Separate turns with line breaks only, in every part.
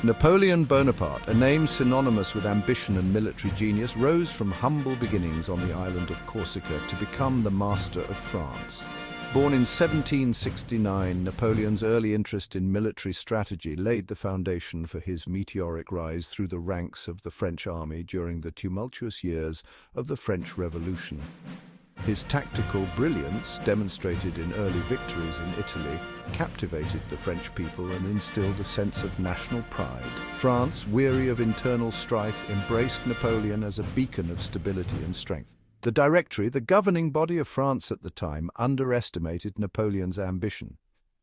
Napoleon Bonaparte, a name synonymous with ambition and military genius, rose from humble beginnings on the island of Corsica to become the master of France. Born in 1769, Napoleon's early interest in military strategy laid the foundation for his meteoric rise through the ranks of the French army during the tumultuous years of the French Revolution. His tactical brilliance, demonstrated in early victories in Italy, captivated the French people and instilled a sense of national pride. France, weary of internal strife, embraced Napoleon as a beacon of stability and strength. The Directory, the governing body of France at the time, underestimated Napoleon's ambition.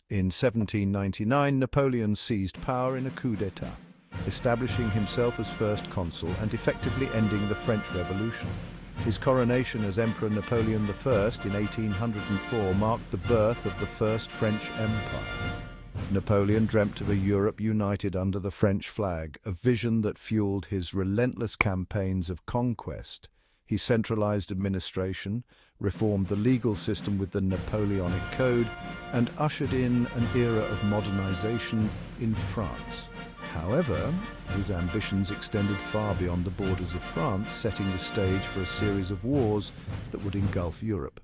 In 1799, Napoleon seized power in a coup d'état, establishing himself as first consul and effectively ending the French Revolution. His coronation as Emperor Napoleon I in 1804 marked the birth of the First French Empire. Napoleon dreamt of a Europe united under the French flag, a vision that fueled his relentless campaigns of conquest. He centralized administration, reformed the legal system with the Napoleonic Code, and ushered in an era of modernization in France. However, his ambitions extended far beyond the borders of France, setting the stage for a series of wars that would engulf Europe.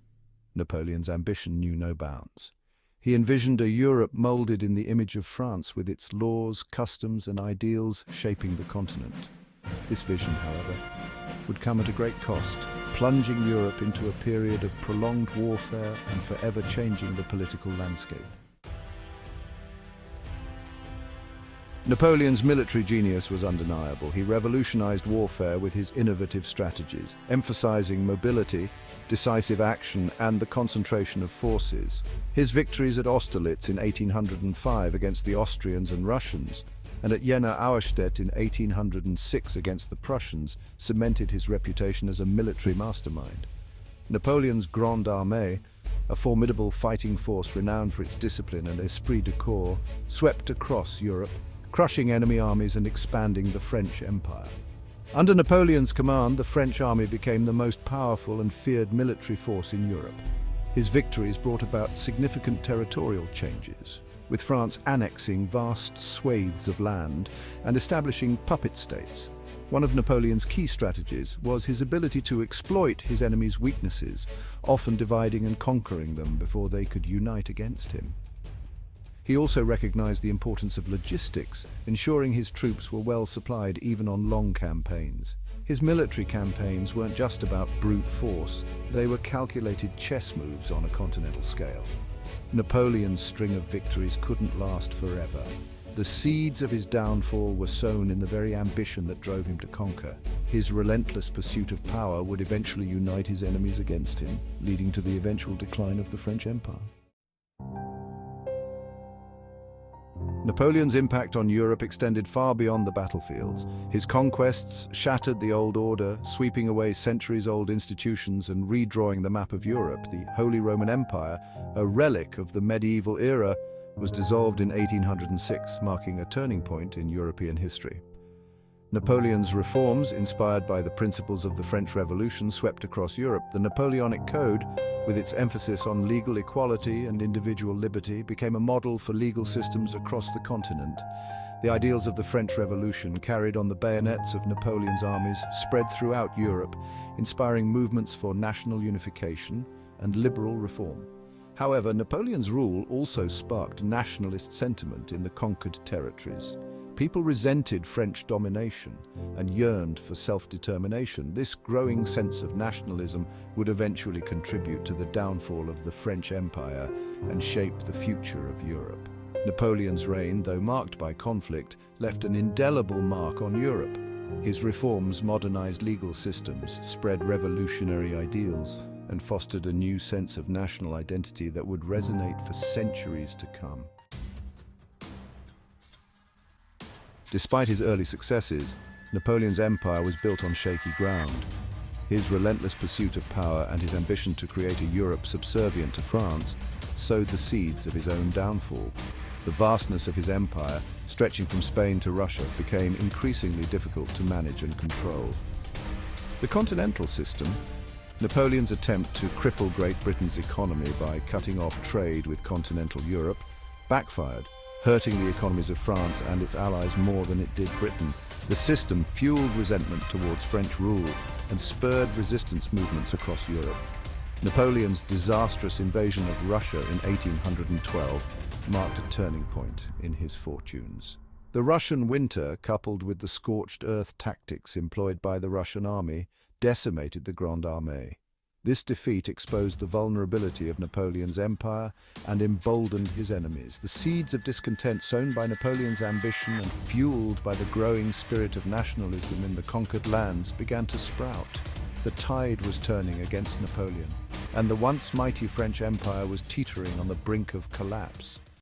Napoleon's ambition knew no bounds. He envisioned a Europe molded in the image of France, with its laws, customs, and ideals shaping the continent. This vision, however, would come at a great cost, plunging Europe into a period of prolonged warfare and forever changing the political landscape. Napoleon's military genius was undeniable. He revolutionized warfare with his innovative strategies, emphasizing mobility, decisive action, and the concentration of forces. His victories at Austerlitz in 1805 against the Austrians and Russians, and at Jena-Auerstedt in 1806 against the Prussians, cemented his reputation as a military mastermind. Napoleon's Grande Armée, a formidable fighting force renowned for its discipline and esprit de corps, swept across Europe, crushing enemy armies and expanding the French Empire. Under Napoleon's command, the French army became the most powerful and feared military force in Europe. His victories brought about significant territorial changes, with France annexing vast swathes of land and establishing puppet states. One of Napoleon's key strategies was his ability to exploit his enemies' weaknesses, often dividing and conquering them before they could unite against him. He also recognized the importance of logistics, ensuring his troops were well supplied even on long campaigns. His military campaigns weren't just about brute force, they were calculated chess moves on a continental scale. Napoleon's string of victories couldn't last forever. The seeds of his downfall were sown in the very ambition that drove him to conquer. His relentless pursuit of power would eventually unite his enemies against him, leading to the eventual decline of the French Empire. Napoleon's impact on Europe extended far beyond the battlefields. His conquests shattered the old order, sweeping away centuries-old institutions and redrawing the map of Europe. The Holy Roman Empire, a relic of the medieval era, was dissolved in 1806, marking a turning point in European history. Napoleon's reforms, inspired by the principles of the French Revolution, swept across Europe. The Napoleonic Code, with its emphasis on legal equality and individual liberty, became a model for legal systems across the continent. The ideals of the French Revolution, carried on the bayonets of Napoleon's armies, spread throughout Europe, inspiring movements for national unification and liberal reform. However, Napoleon's rule also sparked nationalist sentiment in the conquered territories. People resented French domination and yearned for self-determination. This growing sense of nationalism would eventually contribute to the downfall of the French Empire and shape the future of Europe. Napoleon's reign, though marked by conflict, left an indelible mark on Europe. His reforms modernized legal systems, spread revolutionary ideals, and fostered a new sense of national identity that would resonate for centuries to come. Despite his early successes, Napoleon's empire was built on shaky ground. His relentless pursuit of power and his ambition to create a Europe subservient to France sowed the seeds of his own downfall. The vastness of his empire, stretching from Spain to Russia, became increasingly difficult to manage and control. The continental system, Napoleon's attempt to cripple Great Britain's economy by cutting off trade with continental Europe, backfired. hurting the economies of France and its allies more than it did Britain. The system fueled resentment towards French rule and spurred resistance movements across Europe. Napoleon's disastrous invasion of Russia in 1812 marked a turning point in his fortunes. The Russian winter, coupled with the scorched earth tactics employed by the Russian army, decimated the Grande Armée. This defeat exposed the vulnerability of Napoleon's empire and emboldened his enemies. The seeds of discontent sown by Napoleon's ambition and fueled by the growing spirit of nationalism in the conquered lands began to sprout. The tide was turning against Napoleon, and the once mighty French Empire was teetering on the brink of collapse.